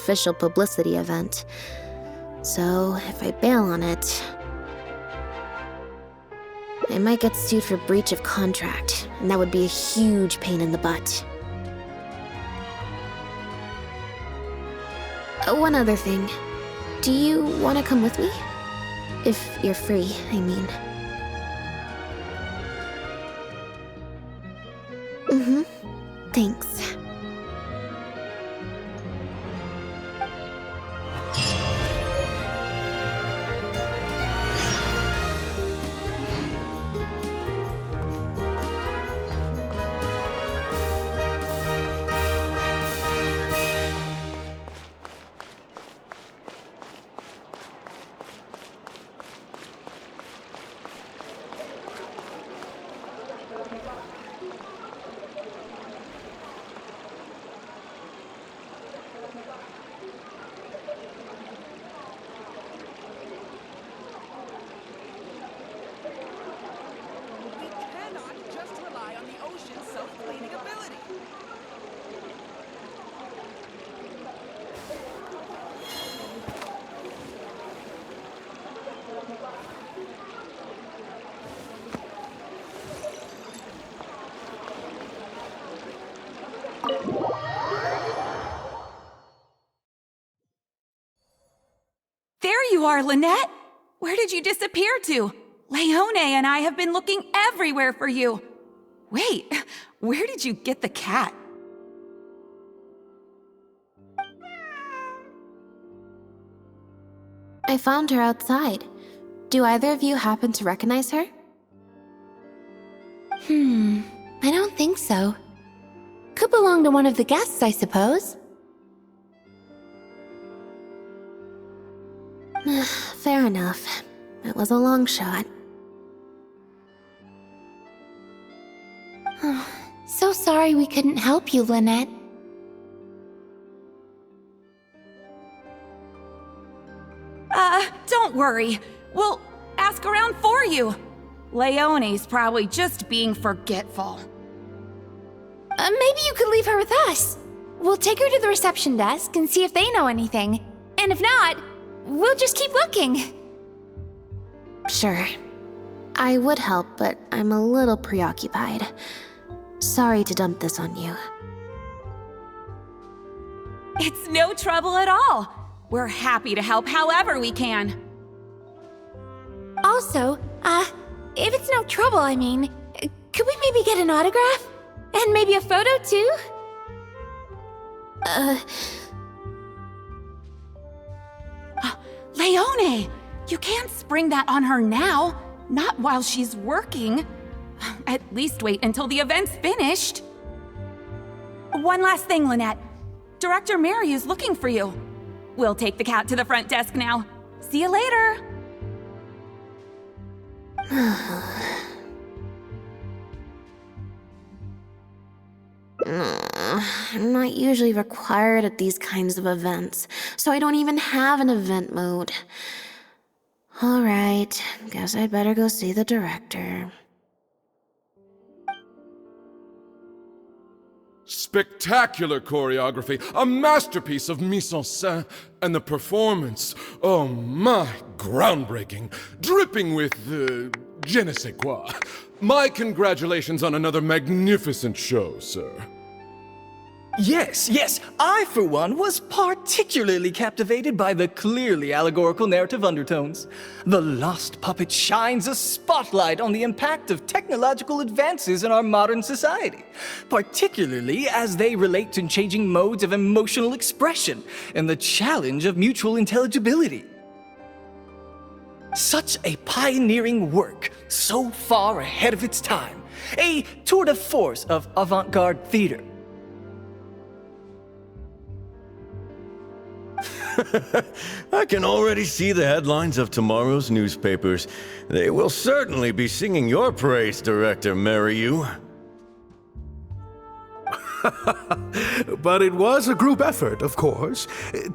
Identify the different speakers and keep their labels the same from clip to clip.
Speaker 1: official publicity event. So, if I bail on it, I might get sued for breach of contract, and that would be a huge pain in the butt. One other thing. Do you want to come with me? If you're free, I mean. Thanks.
Speaker 2: There you are, Lynette! Where did you disappear to? Leone and I have been looking everywhere for you. Wait, where did you get the cat?
Speaker 1: I found her outside. Do either of you happen to recognize her?
Speaker 3: I don't think so. Could belong to one of the guests, I suppose.
Speaker 1: Fair enough. It was a long shot.
Speaker 3: So sorry we couldn't help you, Lynette.
Speaker 2: Don't worry. We'll ask around for you. Leone's probably just being forgetful.
Speaker 3: Maybe you could leave her with us. We'll take her to the reception desk and see if they know anything. And if not, we'll just keep looking.
Speaker 1: Sure. I would help, but I'm a little preoccupied. Sorry to dump this on you.
Speaker 2: It's no trouble at all. We're happy to help however we can.
Speaker 3: Also, if it's no trouble, I mean, could we maybe get an autograph? And maybe a photo, too?
Speaker 2: Leone! You can't spring that on her now. Not while she's working. At least wait until the event's finished. One last thing, Lynette. Director Mariu's looking for you. We'll take the cat to the front desk now. See you later!
Speaker 1: I'm not usually required at these kinds of events, so I don't even have an event mode. Alright, guess I'd better go see the director.
Speaker 4: Spectacular choreography, a masterpiece of mise-en-scène, and the performance, oh my, groundbreaking, dripping with, je ne sais quoi. My congratulations on another magnificent show, sir.
Speaker 5: Yes, I, for one, was particularly captivated by the clearly allegorical narrative undertones. The Lost Puppet shines a spotlight on the impact of technological advances in our modern society, particularly as they relate to changing modes of emotional expression and the challenge of mutual intelligibility. Such a pioneering work, so far ahead of its time, a tour de force of avant-garde theater.
Speaker 6: I can already see the headlines of tomorrow's newspapers. They will certainly be singing your praise, Director Mariu.
Speaker 7: But it was a group effort, of course.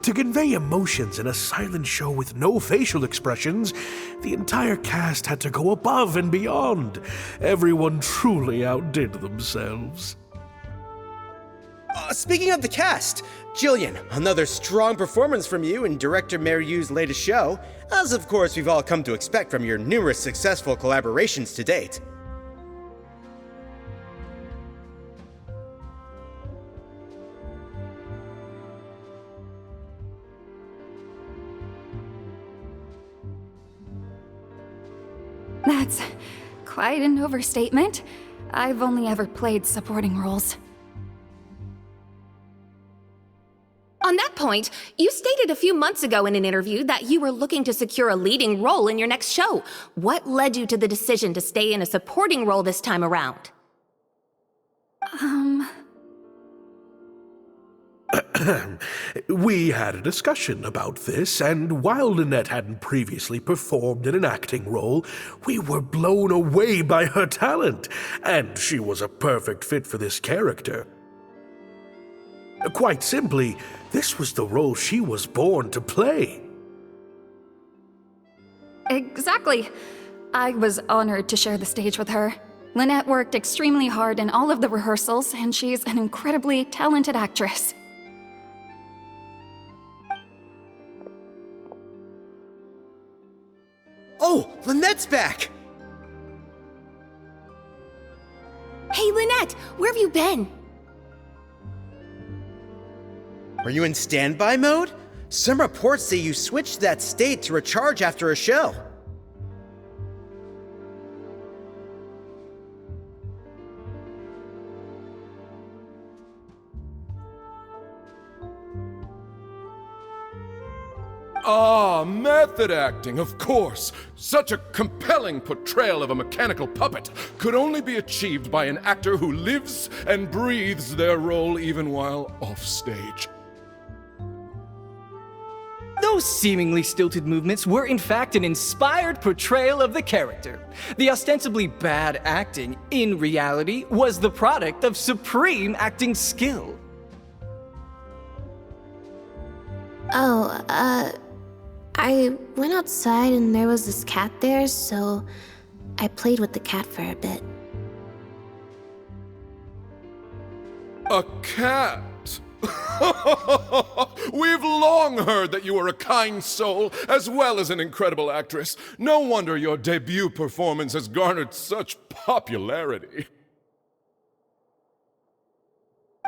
Speaker 7: To convey emotions in a silent show with no facial expressions, the entire cast had to go above and beyond. Everyone truly outdid themselves.
Speaker 8: Speaking of the cast, Jillian, another strong performance from you in director Mary Yu's latest show, as of course we've all come to expect from your numerous successful collaborations to date.
Speaker 3: That's quite an overstatement. I've only ever played supporting roles.
Speaker 1: On that point, you stated a few months ago in an interview that you were looking to secure a leading role in your next show. What led you to the decision to stay in a supporting role this time around?
Speaker 7: We had a discussion about this, and while Lynette hadn't previously performed in an acting role, we were blown away by her talent, and she was a perfect fit for this character. Quite simply, this was the role she was born to play.
Speaker 3: Exactly. I was honored to share the stage with her. Lynette worked extremely hard in all of the rehearsals, and she's an incredibly talented actress.
Speaker 8: Oh, Lynette's back!
Speaker 1: Hey, Lynette, where have you been?
Speaker 8: Were you in standby mode? Some reports say you switched to that state to recharge after a show.
Speaker 4: Ah, method acting, of course. Such a compelling portrayal of a mechanical puppet could only be achieved by an actor who lives and breathes their role even while offstage.
Speaker 5: Those seemingly stilted movements were in fact an inspired portrayal of the character. The ostensibly bad acting, in reality, was the product of supreme acting skill.
Speaker 1: I went outside and there was this cat there, so I played with the cat for a bit.
Speaker 4: A cat? We've long heard that you are a kind soul, as well as an incredible actress. No wonder your debut performance has garnered such popularity.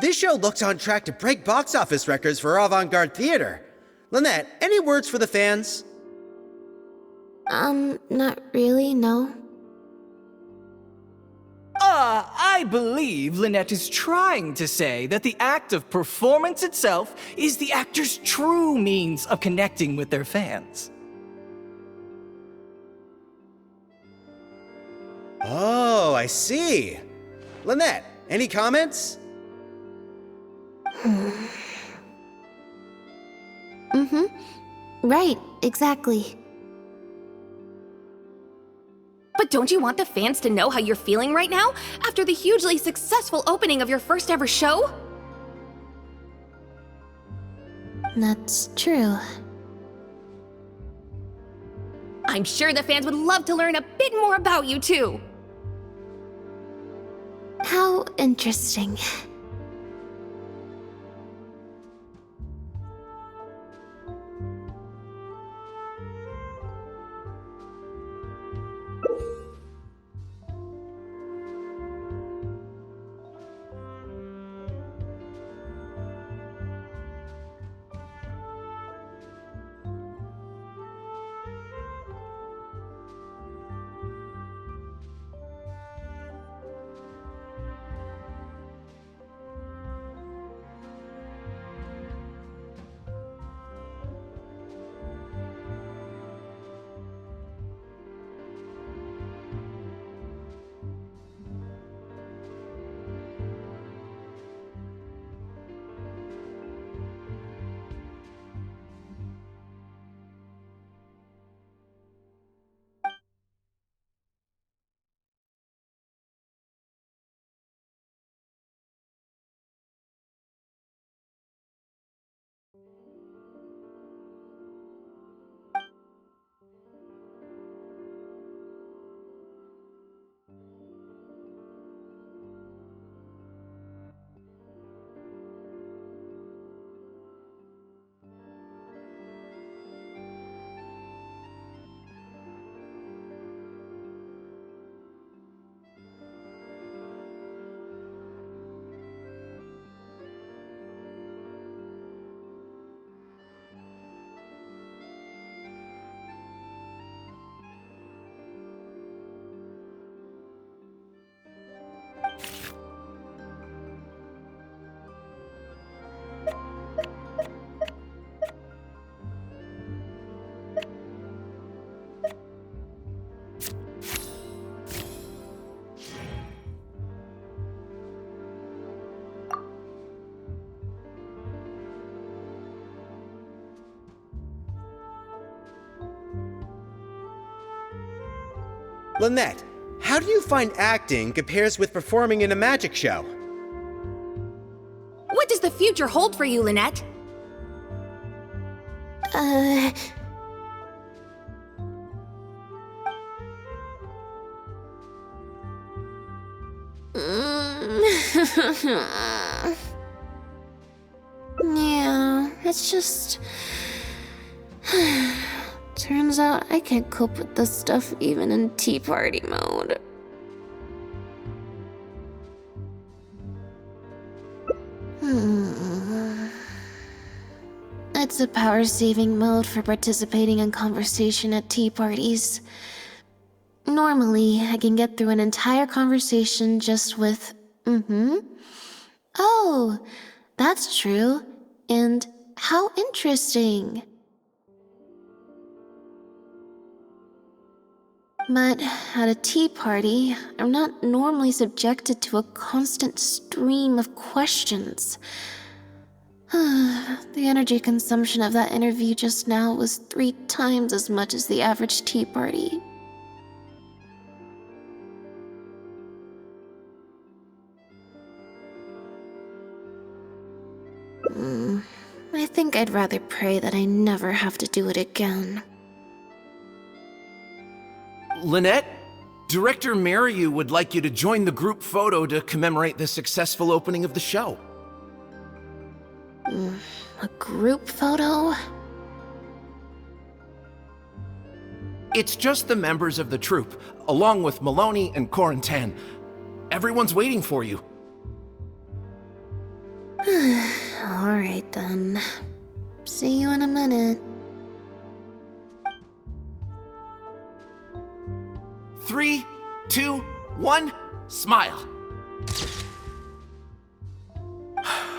Speaker 8: This show looks on track to break box office records for avant-garde theater. Lynette, any words for the fans?
Speaker 1: Not really, no.
Speaker 5: I believe Lynette is trying to say that the act of performance itself is the actor's true means of connecting with their fans.
Speaker 8: Oh, I see. Lynette, any comments?
Speaker 1: Right, exactly. But don't you want the fans to know how you're feeling right now, after the hugely successful opening of your first ever show? That's true. I'm sure the fans would love to learn a bit more about you, too. How interesting.
Speaker 8: Lynette, how do you find acting compares with performing in a magic show?
Speaker 1: What does the future hold for you, Lynette?
Speaker 3: Yeah, it's just... Turns out I can't cope with this stuff even in tea party mode. It's a power-saving mode for participating in conversation at tea parties. Normally, I can get through an entire conversation just with, oh, that's true, and how interesting. But at a tea party, I'm not normally subjected to a constant stream of questions. The energy consumption of that interview just now was 3 times as much as the average tea party. I think I'd rather pray that I never have to do it again.
Speaker 9: Lynette, Director Mariu would like you to join the group photo to commemorate the successful opening of the show.
Speaker 3: A group photo?
Speaker 9: It's just the members of the troupe, along with Maloney and Corentin. Everyone's waiting for you.
Speaker 3: Alright then. See you in a minute.
Speaker 9: 3, 2, 1, smile.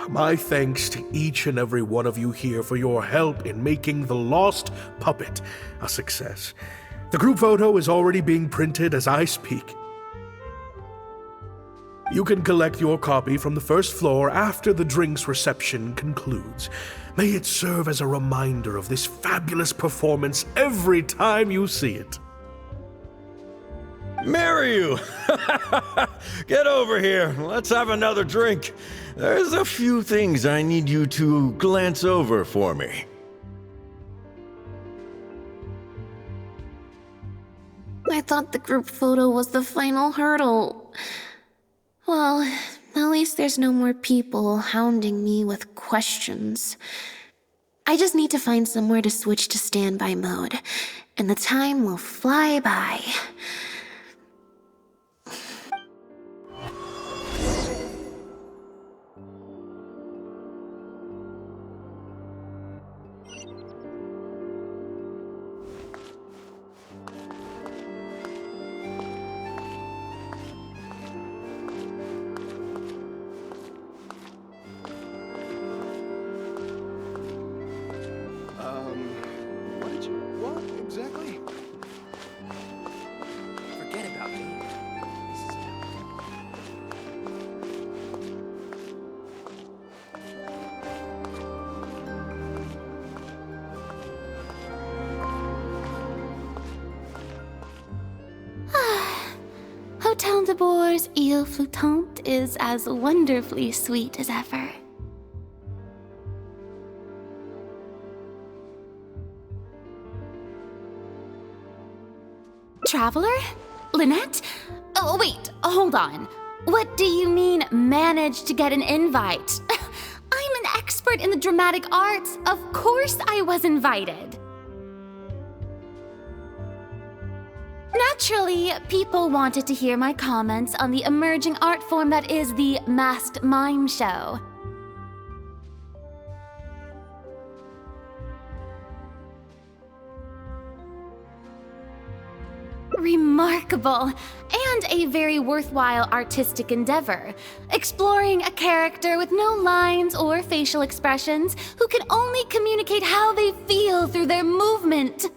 Speaker 7: My thanks to each and every one of you here for your help in making The Lost Puppet a success. The group photo is already being printed as I speak. You can collect your copy from the first floor after the drinks reception concludes. May it serve as a reminder of this fabulous performance every time you see it.
Speaker 6: Mariu! Get over here. Let's have another drink. There's a few things I need you to glance over for me.
Speaker 3: I thought the group photo was the final hurdle. Well, at least there's no more people hounding me with questions. I just need to find somewhere to switch to standby mode, and the time will fly by.
Speaker 9: What did you want exactly? Forget about me.
Speaker 3: Hotel de Bour's Île Flottante is as wonderfully sweet as ever.
Speaker 2: Traveler? Lynette? Oh, wait, hold on. What do you mean, managed to get an invite? I'm an expert in the dramatic arts. Of course I was invited. Naturally, people wanted to hear my comments on the emerging art form that is the masked mime show. Remarkable, and a very worthwhile artistic endeavor, exploring a character with no lines or facial expressions who can only communicate how they feel through their movement.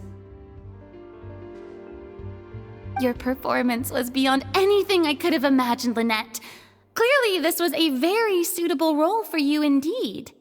Speaker 2: Your performance was beyond anything I could have imagined, Lynette. Clearly, this was a very suitable role for you indeed.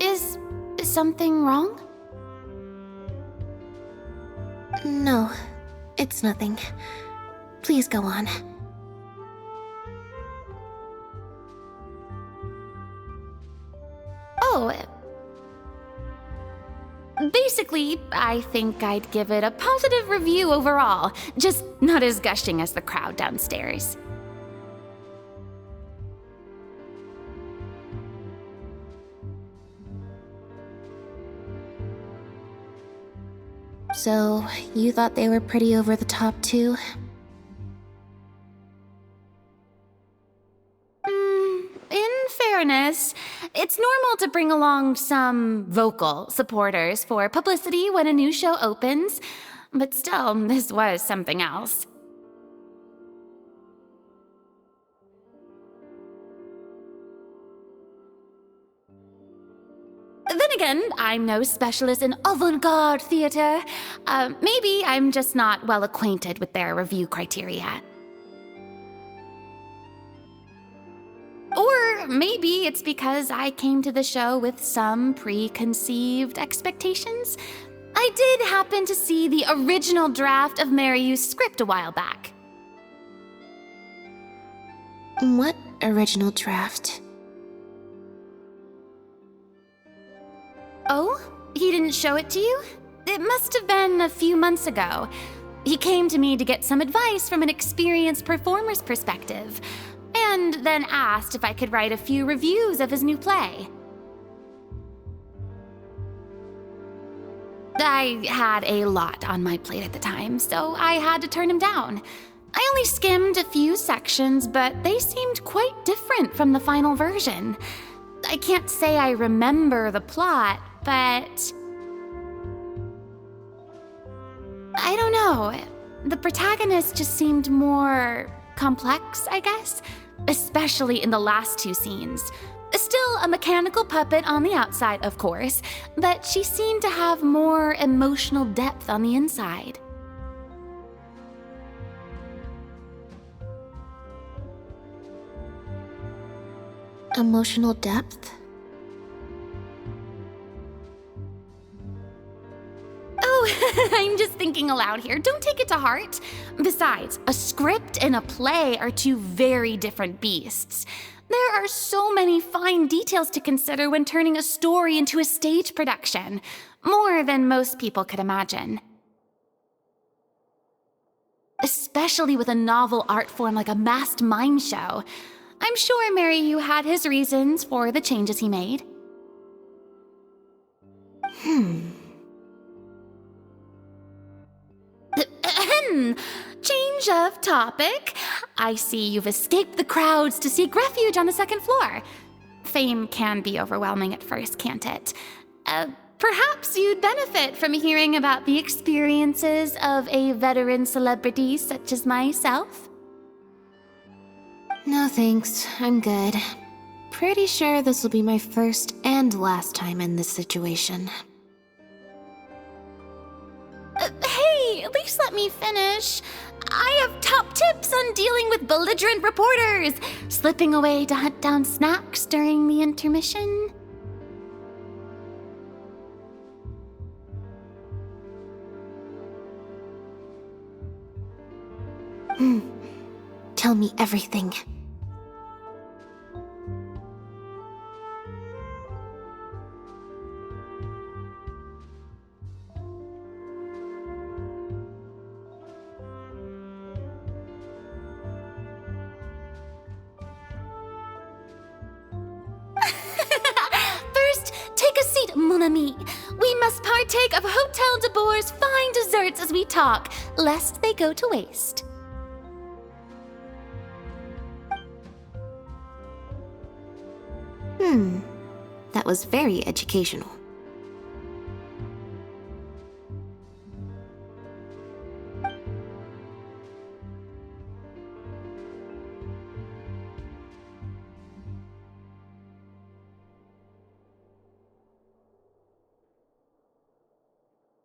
Speaker 3: Is something wrong? No, it's nothing. Please go on. Oh, basically, I think I'd give it a positive review overall, just not as gushing as the crowd downstairs. So, you thought they were pretty over the top too? In fairness, it's normal to bring along some vocal supporters for publicity when a new show opens, but still, this was something else. Then again, I'm no specialist in avant-garde theater. Maybe I'm just not well acquainted with their review criteria. Or maybe it's because I came to the show with some preconceived expectations. I did happen to see the original draft of Mariu's script a while back. What original draft? Oh? He didn't show it to you? It must have been a few months ago. He came to me to get some advice from an experienced performer's perspective, and then asked if I could write a few reviews of his new play. I had a lot on my plate at the time, so I had to turn him down. I only skimmed a few sections, but they seemed quite different from the final version. I can't say I remember the plot, but I don't know. The protagonist just seemed more complex, I guess, especially in the last two scenes. Still a mechanical puppet on the outside, of course, but she seemed to have more emotional depth on the inside. Emotional depth? Oh, I'm just thinking aloud here. Don't take it to heart. Besides, a script and a play are two very different beasts. There are so many fine details to consider when turning a story into a stage production, more than most people could imagine. Especially with a novel art form like a masked mime show. I'm sure Mariu had his reasons for the changes he made. Change of topic. I see you've escaped the crowds to seek refuge on the second floor. Fame can be overwhelming at first, can't it? Perhaps you'd benefit from hearing about the experiences of a veteran celebrity such as myself. No thanks, I'm good. Pretty sure this will be my first and last time in this situation. Hey, at least let me finish. I have top tips on dealing with belligerent reporters, slipping away to hunt down snacks during the intermission. Tell me everything. First, take a seat, mon ami. We must partake of Hotel de Boer's fine desserts as we talk, lest they go to waste. That was very educational.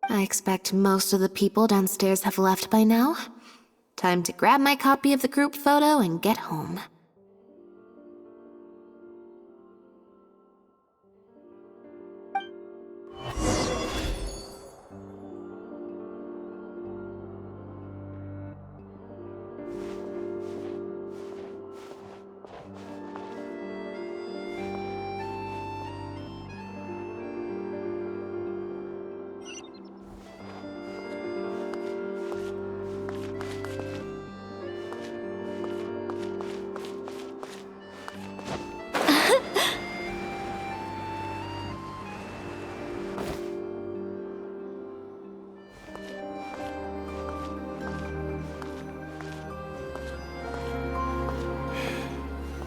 Speaker 3: I expect most of the people downstairs have left by now. Time to grab my copy of the group photo and get home.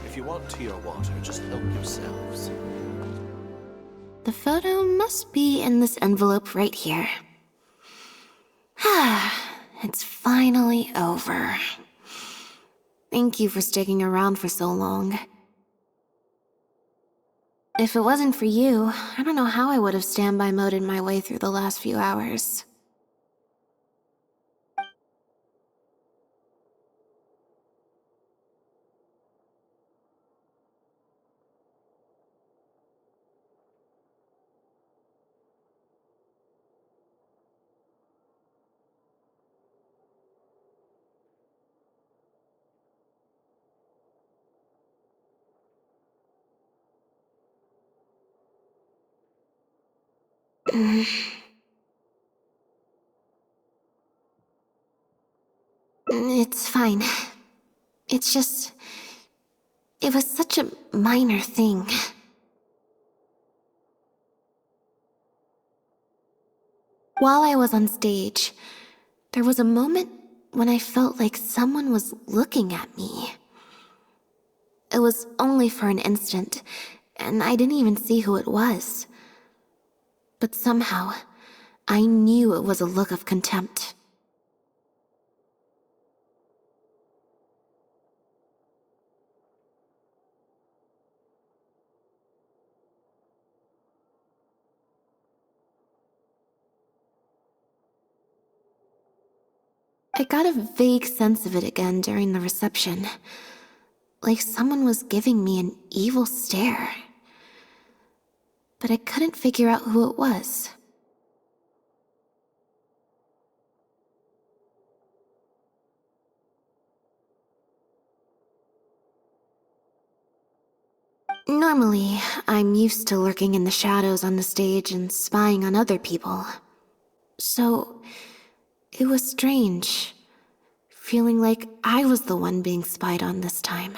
Speaker 10: If you want tea or water, just help yourselves.
Speaker 3: The photo must be in this envelope right here. It's finally over. Thank you for sticking around for so long. If it wasn't for you, I don't know how I would have standby moded my way through the last few hours. It's fine. It's just... It was such a minor thing. While I was on stage, there was a moment when I felt like someone was looking at me. It was only for an instant, and I didn't even see who it was. But somehow, I knew it was a look of contempt. I got a vague sense of it again during the reception. Like someone was giving me an evil stare. But I couldn't figure out who it was. Normally, I'm used to lurking in the shadows on the stage and spying on other people. So, it was strange, feeling like I was the one being spied on this time.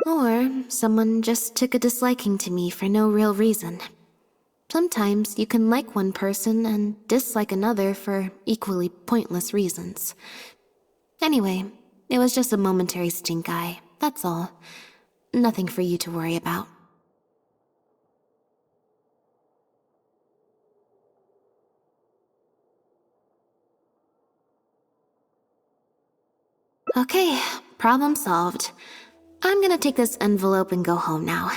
Speaker 3: Or someone just took a disliking to me for no real reason. Sometimes you can like one person and dislike another for equally pointless reasons. Anyway, it was just a momentary stink eye, that's all. Nothing for you to worry about. Okay, problem solved. I'm gonna take this envelope and go home now.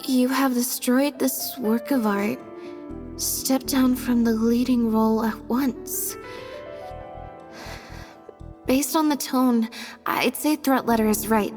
Speaker 3: You have destroyed this work of art. Step down from the leading role at once. Based on the tone, I'd say threat letter is right.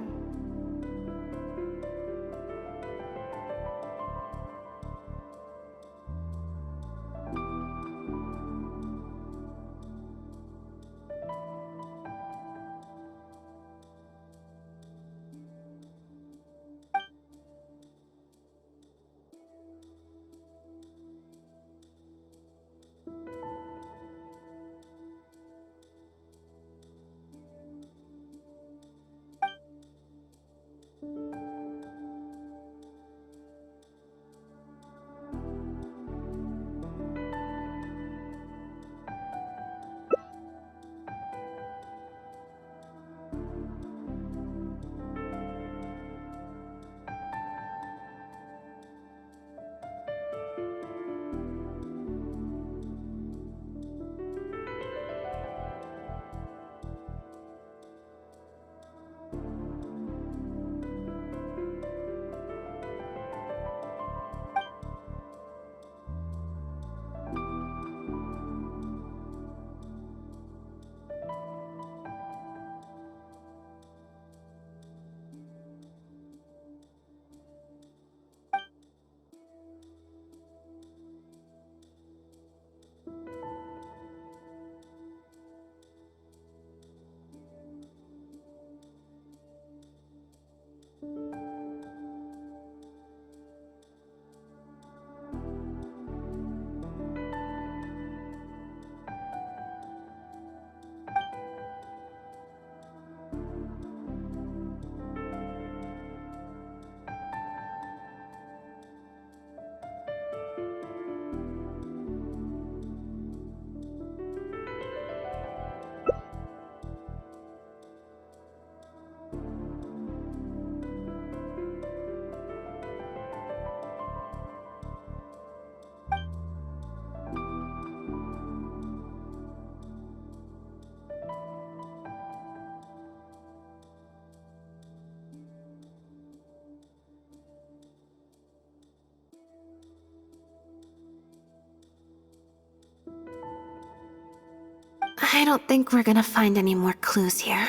Speaker 3: I don't think we're gonna find any more clues here.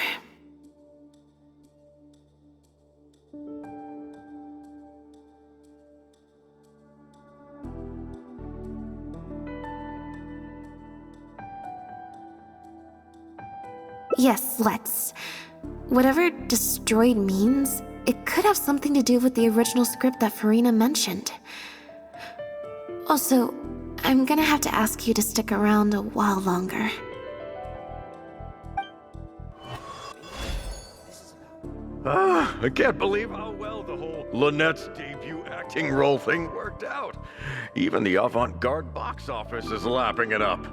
Speaker 3: Yes, let's. Whatever destroyed means, it could have something to do with the original script that Farina mentioned. Also, I'm gonna have to ask you to stick around a while longer.
Speaker 6: I can't believe how well the whole Lynette's debut acting role thing worked out. Even the avant-garde box office is lapping it up.